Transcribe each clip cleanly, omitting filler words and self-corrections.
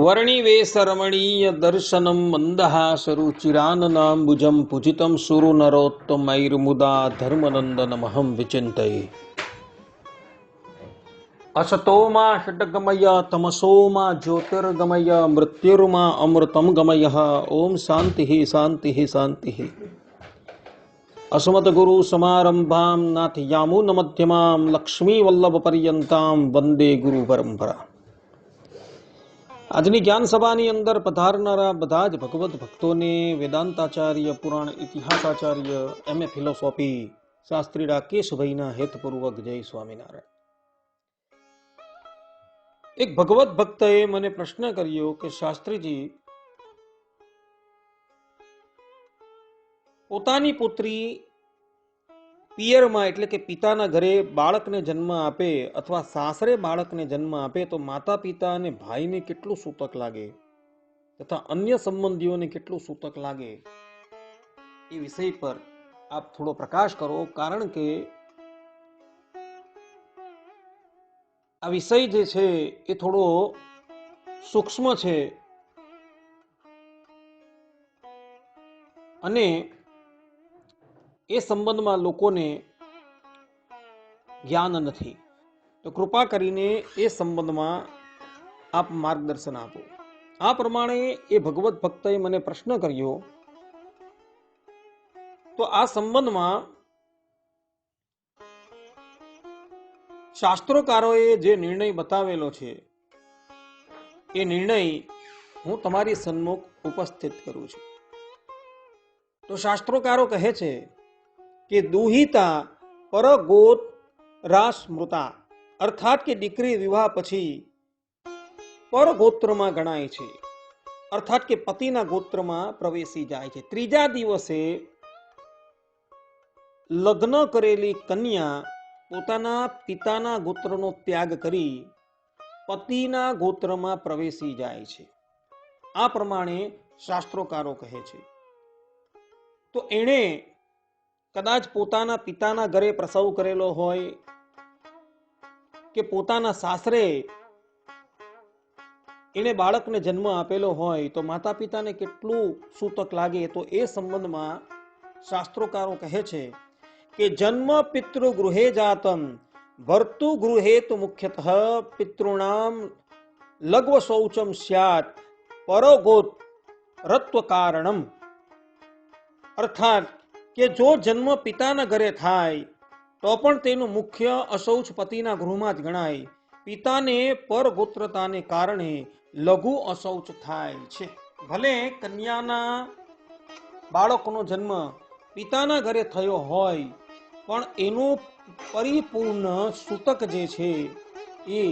वर्णिवेशरमणीय दर्शनं मन्दहासरुचिराननाम्बुजं पूजितं सुरनरोत्तमैर्मुदा धर्मनन्दनमहं विचिन्तये। असतो मा षड्गमय तमसो मा ज्योतिर्गमय मृत्युर्मा अमृतं गमय। ओम शांति शांति शांति। अस्मद्गुरु समारंभां नाथयामुनमध्यमां लक्ष्मीवल्लभपर्यन्तां वंदे गुरु परंपरा। આજની જ્ઞાન સભાની અંદર પધારનારા બધા જ ભગવત ભક્તોને વેદાંતાચાર્ય, પુરાણ ઇતિહાસાચાર્ય, એમએ ફિલોસોફી શાસ્ત્રી રાકેશભાઈના હેતપૂર્વક જય સ્વામિનારાયણ। એક ભગવત ભક્તએ મને પ્રશ્ન કર્યો કે શાસ્ત્રીજી, પોતાની પુત્રી પિયરમાં એટલે કે પિતાના ઘરે બાળકને જન્મ આપે અથવા સાસરે બાળકને જન્મ આપે તો માતા પિતા અને ભાઈને કેટલું સૂતક લાગે તથા અન્ય સંબંધીઓને કેટલું સૂતક લાગે, એ વિષય પર આપ થોડો પ્રકાશ કરો। કારણ કે આ વિષય જે છે એ થોડો સૂક્ષ્મ છે અને એ સંબંધમાં લોકોને જ્ઞાન નથી, તો કૃપા કરીને એ સંબંધમાં આપ માર્ગદર્શન આપો। આ પ્રમાણે એ ભગવત ભક્તએ મને પ્રશ્ન કર્યો। તો આ સંબંધમાં શાસ્ત્રોકારોએ જે નિર્ણય બતાવેલો છે એ નિર્ણય હું તમારી સન્મુખ ઉપસ્થિત કરું છું। તો શાસ્ત્રોકારો કહે છે કે દુહિતા પરગોત રાસમૃતા, અર્થાત કે દીકરી વિવાહ પછી પરગોત્રમાં ગણાય છે, અર્થાત કે પતિના ગોત્રમાં પ્રવેશી જાય છે। ત્રીજા દિવસે લગ્ન કરેલી કન્યા પોતાના પિતાના ગોત્રનો ત્યાગ કરી પતિના ગોત્રમાં પ્રવેશી જાય છે। આ પ્રમાણે શાસ્ત્રોકારો કહે છે। તો એણે કદાચ પોતાના પિતાના ઘરે પ્રસવ કરેલો હોય કે પોતાના સાસરે એને બાળકને જન્મ આપેલો હોય તો માતા પિતાને કેટલું સૂતક લાગે, તો એ સંબંધમાં શાસ્ત્રોકારો કહે છે કે જન્મ પિતૃ ગૃહે જાતમ ભર્તુ ગૃહે તો મુખ્યતઃ પિતૃણામ લગ્વ શૌચમ સ્યાત પરોગોત રત્વ કારણમ, અર્થાત કે જો જન્મ પિતાના ઘરે થાય તો પણ તેનું મુખ્ય અશૌચ પતિના ગૃહમાં જ ગણાય। પિતાને પરગોત્રતાને કારણે લઘુ અશૌચ થાય છે। ભલે કન્યાના બાળકનો જન્મ પિતાના ઘરે થયો હોય પણ એનું પરિપૂર્ણ સૂતક જે છે એ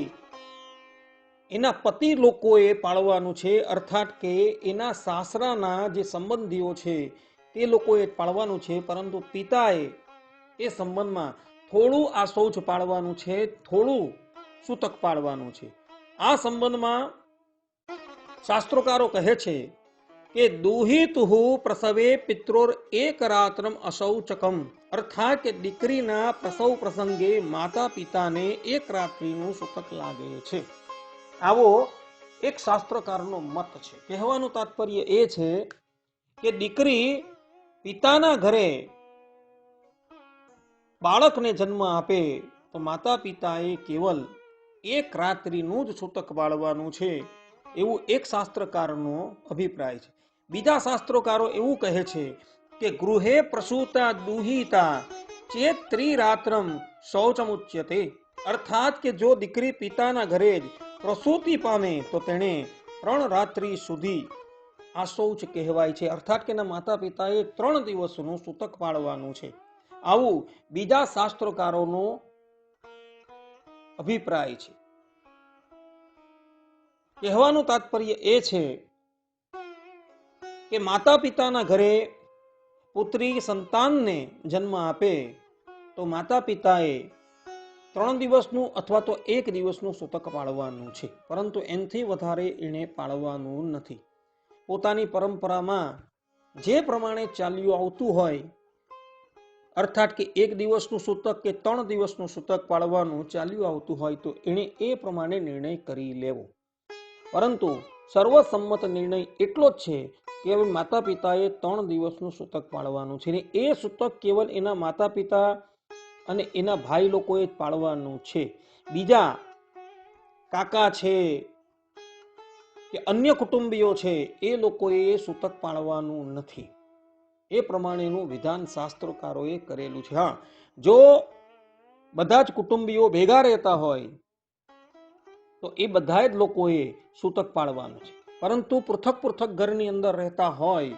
એના પતિ લોકોએ પાળવાનું છે, અર્થાત કે એના સાસરાના જે સંબંધીઓ છે તે લોકોએ પાળવાનું છે। પરંતુ પિતાએ એ સંબંધમાં થોડું આ શૌચ પાળવાનું છે, થોડું સૂતક પાળવાનું છે। આ સંબંધમાં શાસ્ત્રોકારો કહે છે કે દુહિતુહુ પ્રસવે પિત્રોર એક રાત્રમ અશૌચકમ, અર્થાત કે દીકરીના પ્રસવ પ્રસંગે માતા પિતાને એક રાત્રિનું સૂતક લાગે છે। આવો એક શાસ્ત્રકારનો મત છે। કહેવાનું તાત્પર્ય એ છે કે દીકરી પિતાના ઘરે બાળકને જન્મ આપે તો માતા પિતાએ કેવલ એક રાત્રિનું જ સૂતક બાળવાનું છે, એવું એક શાસ્ત્રકારનો અભિપ્રાય છે। બીજા શાસ્ત્રકારો એવું કહે છે કે ગૃહે પ્રસૂતા દુહિતા ચેત ત્રિરાત્રમ શૌચમુચ્યતે, અર્થાત કે જો દીકરી પિતાના ઘરે જ પ્રસૂતિ પામે તો તેણે 3 રાત્રિ સુધી આ શૌચ કહેવાય છે, અર્થાત કે માતા પિતાએ 3 દિવસનું સૂતક પાળવાનું છે। આવું બીજા શાસ્ત્રકારોનો અભિપ્રાય છે। કહેવાનું તાત્પર્ય એ છે કે માતા પિતાના ઘરે પુત્રી સંતાનને જન્મ આપે તો માતા પિતાએ 3 દિવસનું અથવા તો 1 દિવસનું સૂતક પાળવાનું છે, પરંતુ એનાથી વધારે એને પાળવાનું નથી। પોતાની પરંપરામાં જે પ્રમાણે ચાલ્યું આવતું હોય, અર્થાત કે 1 દિવસનું સૂતક કે 3 દિવસનું સૂતક પાળવાનું ચાલ્યું આવતું હોય તો એણે એ પ્રમાણે નિર્ણય કરી લેવો। પરંતુ સર્વસંમત નિર્ણય એટલો જ છે કે હવે માતા પિતાએ 3 દિવસનું સૂતક પાળવાનું છે, ને એ સૂતક કેવલ એના માતા પિતા અને એના ભાઈ લોકોએ જ પાળવાનું છે. બીજા કાકા છે કે અન્ય કુટુંબીઓ છે એ લોકોએ સૂતક પાળવાનું નથી. એ પ્રમાણેનું વિધાન શાસ્ત્રકારોએ કરેલું છે. હા, જો બધા જ કુટુંબીઓ ભેગા રહેતા હોય તો એ બધા જ લોકોએ સૂતક પાળવાનું છે, પરંતુ પૃથક પૃથક ઘરની અંદર રહેતા હોય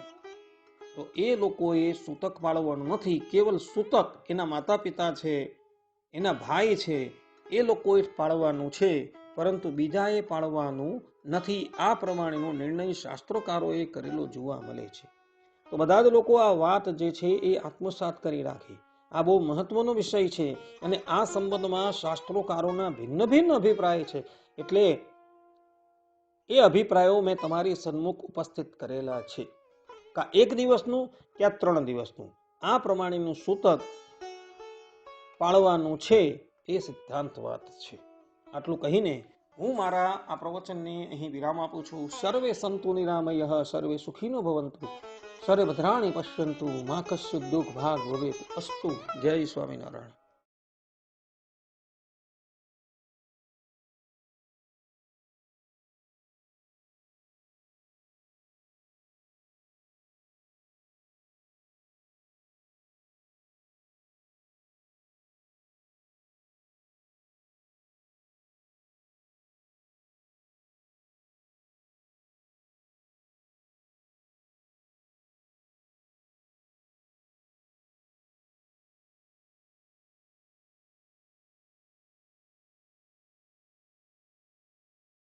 તો એ લોકોએ સૂતક પાળવાનું નથી. કેવલ સૂતક એના માતા પિતા છે, એના ભાઈ છે, એ લોકોએ જ પાળવાનું છે, પરંતુ બીજાએ પાળવાનું નથી. આ પ્રમાણેનો નિર્ણય શાસ્ત્રકારોએ કરેલો જોવા મળે છે. તો બધા જ લોકો આ વાત જે છે એ આત્મસાત કરી રાખે. આ બહુ મહત્વનો વિષય છે અને આ સંબંધમાં શાસ્ત્રોકારોના ભિન્ન ભિન્ન અભિપ્રાય છે. એટલે એ અભિપ્રાયો મેં તમારી સન્મુખ ઉપસ્થિત કરેલા છે. કા 1 દિવસનું કે 3 દિવસનું આ પ્રમાણેનું સૂતક પાળવાનું છે એ સિદ્ધાંત વાત છે. આટલું કહીને હું મારા આ પ્રવચનને અહીં વિરામ આપું છું. સર્વે સંતુ નિરામયઃ, સર્વે સુખીનો ભવંતુ, સર્વે ભદ્રાણિ પશ્યન્તુ, મા કસ્ય દુઃખ ભાગ ભવેત. અસ્તુ. જય સ્વામિનારાયણ.